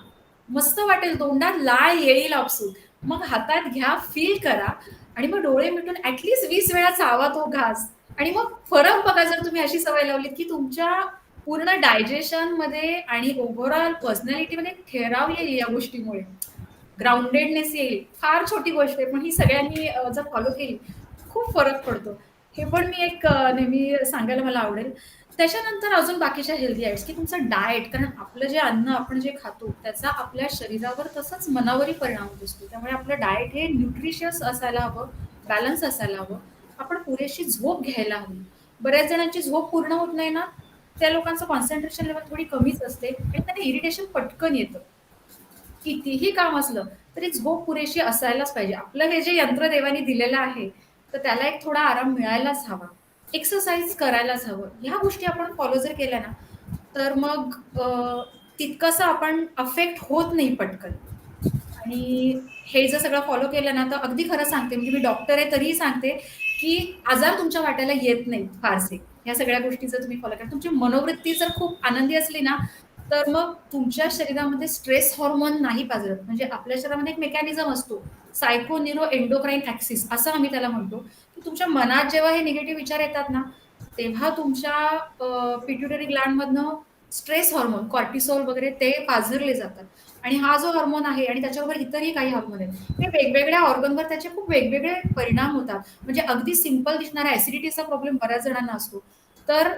मस्त वाटेल, तोंडात लाळ येईल आपसूक, मग हातात घ्या, फील करा आणि मग डोळे मिटून ऍटलीस्ट 20 वेळा चावा तो घास. आणि मग फरक बघा. जर तुम्ही अशी सवय लावलीत की तुमच्या पूर्ण डायजेशन मध्ये आणि ओव्हरऑल पर्सनॅलिटीमध्ये ठेराव येईल या गोष्टीमुळे, ग्राउंडेडनेस येईल. फार छोटी गोष्ट आहे पण ही सगळ्यांनी जर फॉलो केली खूप फरक पडतो. हे पण मी एक नेहमी सांगायला मला आवडेल. त्याच्यानंतर अजून बाकीच्या हेल्दी हॅबिट्स की तुमचं डाएट, कारण आपलं जे अन्न आपण जे खातो त्याचा आपल्या शरीरावर तसंच मनावरही परिणाम होत असतो. त्यामुळे आपलं डाएट हे न्यूट्रिशियस असायला हवं, बॅलन्स असायला हवं. आपण पुरेशी झोप घ्यायला हवी. बऱ्याच जणांची झोप पूर्ण होत नाही ना, त्या लोकांचं कॉन्सन्ट्रेशन लेवल थोडी कमीच असते आणि त्यांना इरिटेशन पटकन येतं. कितीही काम असलं तरी झोप पुरेशी असायलाच पाहिजे. आपलं हे जे यंत्र देवाने दिलेलं आहे तर त्याला एक थोडा आराम मिळायलाच हवा. एक्सरसाइज करायलाच हवं. ह्या गोष्टी आपण फॉलो जर केल्या ना तर मग तितकंसं आपण अफेक्ट होत नाही पटकन. आणि हे जर सगळं फॉलो केलं ना तर अगदी खरं सांगते, म्हणजे मी डॉक्टर आहे तरीही सांगते की आजार तुमच्या वाट्याला येत नाहीत फारसे. ह्या सगळ्या गोष्टी जर तुम्ही फॉलो केल्या, तुमची मनोवृत्ती जर खूप आनंदी असली ना तर मग तुमच्या शरीरामध्ये स्ट्रेस हॉर्मोन नाही पाजरत. म्हणजे आपल्या शरीरामध्ये एक मेकॅनिझम असतो, सायको न्यूरो एंडोक्राईन ऍक्सिस असं आम्ही त्याला म्हणतो, की तुमच्या मनात जेव्हा हे निगेटिव्ह विचार येतात ना तेव्हा तुमच्या पिट्युटरी ग्लँड मधनं स्ट्रेस हॉर्मोन, कॉर्टिसोल वगैरे ते पाझरले जातात. आणि हा जो हार्मोन आहे आणि त्याच्याबरोबर इतरही काही हार्मोन आहेत, हे वेगवेगळ्या ऑर्गनवर त्याचे खूप वेगवेगळे परिणाम होतात. म्हणजे अगदी सिंपल दिसणारा ऍसिडिटीचा प्रॉब्लेम बऱ्याच जणांना असतो, तर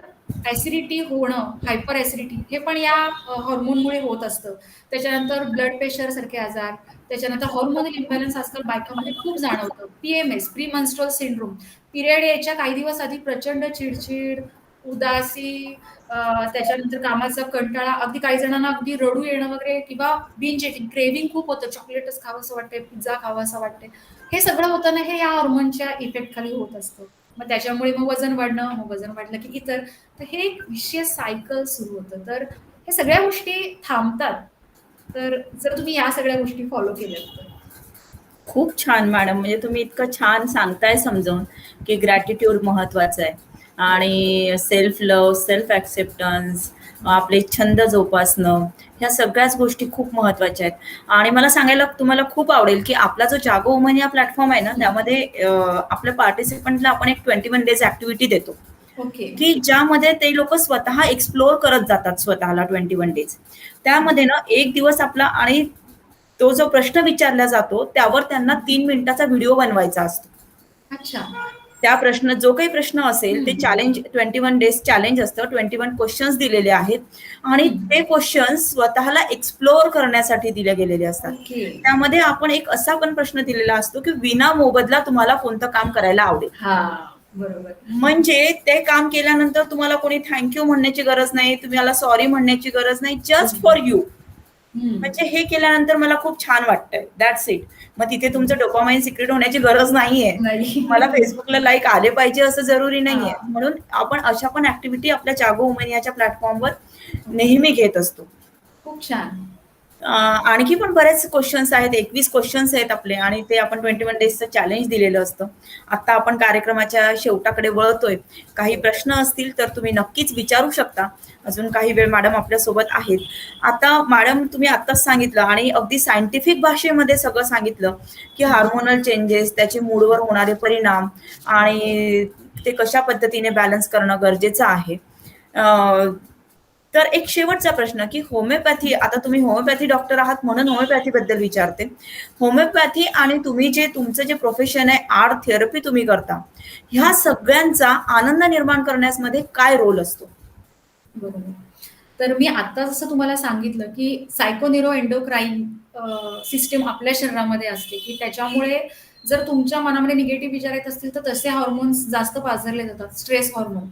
ऍसिडिटी होणं, हायपर ऍसिडिटी हे पण या हॉर्मोनमुळे होत असतं. त्याच्यानंतर ब्लड प्रेशर सारखे आजार, त्याच्यानंतर हॉर्मोनल इम्बॅलन्स आजकाल बायकांमध्ये खूप जाणवतं. PMS, pre menstrual syndrome, period यायच्या काही दिवस आधी प्रचंड चिडचिड, उदासी, त्याच्यानंतर कामाचा कंटाळा, अगदी काही जणांना अगदी रडू येणं वगैरे किंवा बिंज इटिंग, क्रेविंग खूप होतं, चॉकलेटच खावंसं वाटतंय, पिझ्झा खावासा वाटतंय. हे सगळं होतं ना हे या हॉर्मोनच्या इफेक्ट खाली होत असतं. मग त्याच्यामुळे मग वजन वाढणं, मग वजन वाढलं की इतर, तर हे एक विशियस सायकल सुरू होतं. तर हे सगळ्या गोष्टी थांबतात तर जर तुम्ही या सगळ्या गोष्टी फॉलो केल्यात तर. खूप छान मॅडम, म्हणजे तुम्ही इतकं छान सांगताय समजावून की ग्रॅटिट्यूड महत्वाचं आहे हो. आणि सेल्फ लव्ह, सेल्फ ऍक्सेप्टन्स आपले छंद जोपासणं, ह्या सगळ्याच गोष्टी खूप महत्त्वाच्या आहेत. आणि मला सांगायला तुम्हाला खूप आवडेल, की आपला जो जागो वुमन या प्लॅटफॉर्म आहे ना, हं. त्यामध्ये आपल्या पार्टिसिपंटला आपण एक 21 डेज ॲक्टिव्हिटी देतो, ओके. की ज्यामध्ये ते लोकं स्वतः एक्सप्लोर करत जातात स्वतःला 21 डेज. त्यामध्ये ना 1 दिवस आपला आणि तो जो प्रश्न विचारला जातो, त्यावर त्यांना 3 मिनिटाचा व्हिडिओ बनवायचा असतो. अच्छा. त्या प्रश्न जो काही प्रश्न असेल ते हं. चॅलेंज 21 डेज चॅलेंज असतं. 21 क्वेश्चन्स दिलेले आहेत आणि हं. ते क्वेश्चन्स स्वतःला एक्सप्लोर करण्यासाठी दिले गेलेले असतात. ओके. त्यामध्ये आपण एक असा पण प्रश्न दिलेला असतो, की विना मोबदला तुम्हाला कोणतं काम करायला आवडेल? हां. बरोबर. म्हणजे ते काम केल्यानंतर तुम्हाला कोणी थँक यू म्हणण्याची गरज नाही, तुम्हाला सॉरी म्हणण्याची गरज नाही, जस्ट हं. For you. हं. म्हणजे हे केल्यानंतर मला खूप छान वाटतंय. That's it. मग तिथे हं. तुमचं डोपामाइन सिक्रेट होण्याची गरज नाहीये. नाही. तुम्हाला Facebookला लाईक आले पाहिजे असं जरुरी नाहीये. हां. म्हणून आपण अशा पण ॲक्टिव्हिटी आपल्या जागो वुमन याच्या प्लॅटफॉर्मवर नेहमी घेत असतो. खूप छान. आणखी पण बरेच क्वेश्चन्स आहेत. 21 क्वेश्चन्स आहेत आपले आणि ते आपण 21 डेजचं चॅलेंज दिलेलं असतं. आता आपण कार्यक्रमाच्या शेवटाकडे वळतोय. काही हो. प्रश्न असतील तर तुम्ही नक्कीच विचारू शकता. अजून काही वेळ मॅडम आपल्यासोबत आहेत. आता मॅडम तुम्ही आत्ताच सांगितलं आणि अगदी सायंटिफिक भाषेमध्ये सगळं सांगितलं, की हं. हार्मोनल चेंजेस, त्याचे मूडवर होणारे परिणाम आणि ते कशा पद्धतीने बॅलन्स करणं गरजेचं आहे. अ, तर एक शेवटचा प्रश्न, की होमिओपॅथी आता तुम्ही होमिओपॅथी डॉक्टर आहात म्हणून होमिओपॅथीबद्दल विचारते. होमिओपॅथी आणि तुम्ही जे तुमचं जे प्रोफेशन आहे आर्ट थेरपी तुम्ही करता, ह्या हं. सगळ्यांचा आनंद निर्माण करण्यामध्ये काय रोल असतो? बरोबर. तर मी आता जसं तुम्हाला सांगितलं, की सायकोन्यूरो एंडोक्राईन सिस्टम आपल्या शरीरामध्ये असते, की त्याच्यामुळे जर तुमच्या मनामध्ये निगेटिव्ह विचार येत असतील, तर तसे हार्मोन्स जास्त पाझरले जातात, स्ट्रेस हार्मोन.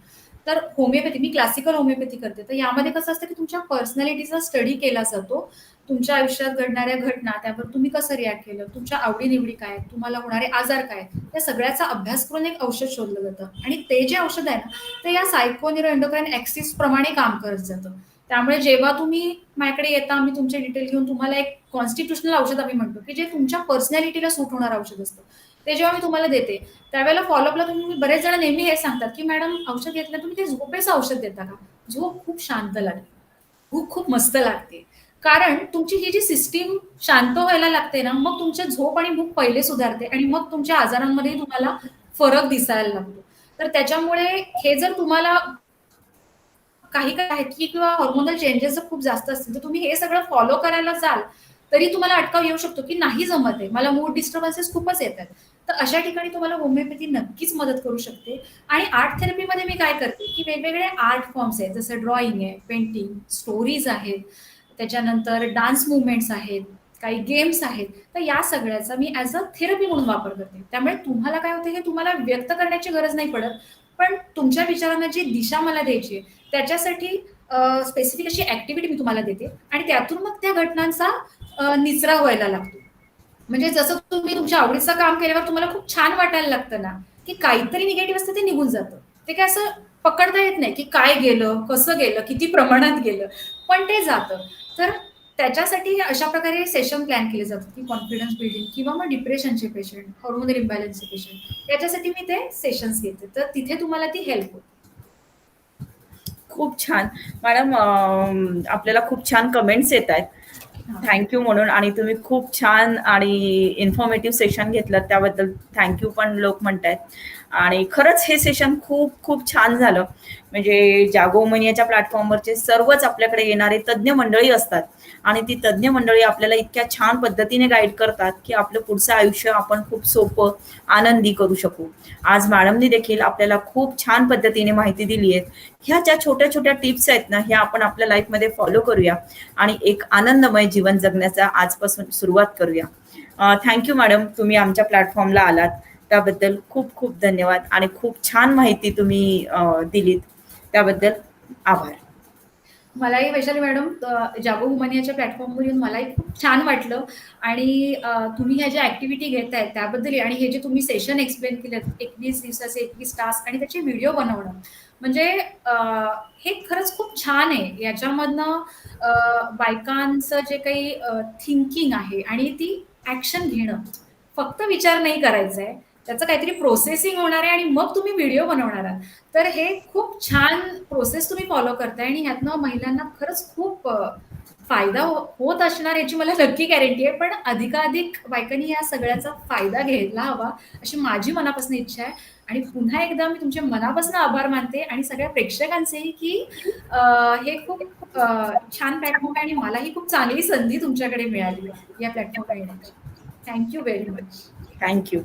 तर होमिओपॅथी मी क्लासिकल होमिओपॅथी करते. तर यामध्ये कसं असतं, की तुमच्या पर्सनॅलिटीचा स्टडी केला जातो. तुमच्या आयुष्यात घडणाऱ्या घटना, त्यावर तुम्ही कसं रिएक्ट केलं, तुमच्या आवडी काय आहेत, तुम्हाला होणारे आजार काय आहेत, या सगळ्याचा अभ्यास करून एक औषध शोधलं जातं आणि ते जे औषध आहे ना, ते या सायकोन्यूरो एंडोक्राईन ॲक्सिस प्रमाणे काम करत जातं. त्यामुळे जेव्हा तुम्ही माझ्याकडे येता, आम्ही तुमचे डिटेल घेऊन तुम्हाला एक कॉन्स्टिट्यूशनल औषध आम्ही म्हणतो, की जे तुमच्या पर्सनॅलिटीला सूट होणारं औषध असतं. ते जेव्हा मी तुम्हाला देते, त्यावेळेला फॉलोअपला तुम्ही बरेच जण नेहमी हे सांगतात, की "मॅडम औषध घेतलं तुम्ही ते झोपेचं औषध देता का?" झोप खूप शांत लागते. भूक खूप मस्त लागते. कारण तुमची ही जी सिस्टीम शांत व्हायला लागते ना, मग तुमची झोप आणि भूक पहिले सुधारते आणि मग तुमच्या आजारांमध्येही तुम्हाला फरक दिसायला लागतो. तर त्याच्यामुळे हे जर तुम्हाला काही आहेत की किंवा हार्मोनल चेंजेस जर खूप जास्त असतील, तर तुम्ही हे सगळं फॉलो करायला जाल, तरी तुम्हाला अटकाव येऊ शकतो, की नाही जमत आहे. मला मूड डिस्टर्बन्सेस खूपच येतात. तर अशा ठिकाणी तुम्हाला होमिओपॅथी नक्कीच मदत करू शकते. आणि आर्ट थेरपीमध्ये मी काय करते, की वेगवेगळे आर्ट फॉर्म्स आहेत. जसं ड्रॉइंग आहे, पेंटिंग, स्टोरीज आहेत, त्याच्यानंतर डान्स मूव्हमेंट्स आहेत, काही गेम्स आहेत. तर या सगळ्याचा मी ॲज अ थेरपी म्हणून वापर करते. त्यामुळे तुम्हाला काय होतं, हे तुम्हाला व्यक्त करण्याची गरज नाही पडत. पण तुमच्या विचारांना जी दिशा मला द्यायची आहे, त्याच्यासाठी स्पेसिफिक अशी ॲक्टिव्हिटी मी तुम्हाला देते आणि त्यातून मग त्या घटनांचा निचरा व्हायला लागतो. म्हणजे जसं तुम्ही तुमच्या आवडीचं काम केल्यावर तुम्हाला खूप छान वाटायला लागतं ना, की काहीतरी निगेटिव्ह असतं ते निघून जातं. ते काय असं पकडता येत नाही, की काय गेलं, कसं गेलं, किती प्रमाणात गेलं, पण ते जातं. तर त्याच्यासाठी अशा प्रकारे सेशन प्लॅन केले जातात, की कॉन्फिडन्स बिल्डिंग किंवा मग डिप्रेशनचे पेशंट, हार्मोनल इम्बॅलन्सचे पेशंट याच्यासाठी मी ते सेशन्स घेते. तर तिथे तुम्हाला ती हेल्प होते. खूप छान. मॅडम आपल्याला खूप छान कमेंट्स येतायत. हां. थँक यू म्हणून आणि तुम्ही खूप छान आणि इन्फॉर्मेटिव्ह सेशन घेतलं त्याबद्दल थँक यू पण लोक म्हणतायत. आणि खरंच हे सेशन खूप खूप छान झालं. म्हणजे जागो वुमनियाच्या प्लॅटफॉर्मवरचे सर्वच आपल्याकडे येणारे तज्ञ मंडळी असतात आणि ती तज्ञ मंडळी आपल्याला इतक्या छान पद्धतीने गाईड करतात, की आपलं पुढचं आयुष्य आपण खूप सोपं, आनंदी करू शकू. आज मॅडमनी देखील आपल्याला खूप छान पद्धतीने माहिती दिली आहे. ह्या ज्या छोट्या-छोट्या टिप्स आहेत ना, ह्या आपण आपल्या लाईफमध्ये फॉलो करूया आणि एक आनंदमय जीवन जगण्याचा आजपासून सुरुवात करूया. थँक यू मॅडम, तुम्ही आमच्या प्लॅटफॉर्मला आलात. त्याबद्दल खूप खूप धन्यवाद आणि खूप छान माहिती तुम्ही दिलीत. त्याबद्दल आभार. मलाही वैशाली मॅडम जागो हुमानियाच्या प्लॅटफॉर्मवर येऊन मलाही खूप छान वाटलं आणि तुम्ही ह्या ज्या ॲक्टिव्हिटी घेताय त्याबद्दल आणि हे जे तुम्ही सेशन एक्सप्लेन केलेत 21 दिवसाचे 21 टास्क आणि त्याचे व्हिडिओ बनवणं म्हणजे अ, हे खरंच खूप छान आहे. याच्यामधनं बायकांचं जे काही थिंकिंग आहे आणि ती ॲक्शन घेणं. फक्त विचार नाही करायचा आहे, त्याचं काहीतरी प्रोसेसिंग होणार आहे आणि मग तुम्ही व्हिडिओ बनवणार आहात. तर हे खूप छान प्रोसेस तुम्ही फॉलो करताय आणि ह्यातनं महिलांना खरंच खूप फायदा होत असणार याची मला नक्की गॅरंटी आहे. पण अधिकाधिक बायकांनी या सगळ्याचा फायदा घ्यायला हवा अशी माझी मनापासून इच्छा आहे. आणि पुन्हा एकदा मी तुमचे मनापासून आभार मानते आणि सगळ्या प्रेक्षकांचेही की हे खूप छान प्लॅटफॉर्म आहे आणि मलाही खूप चांगली संधी तुमच्याकडे मिळाली या प्लॅटफॉर्मवर येण्याची. Thank you very much. थँक्यू.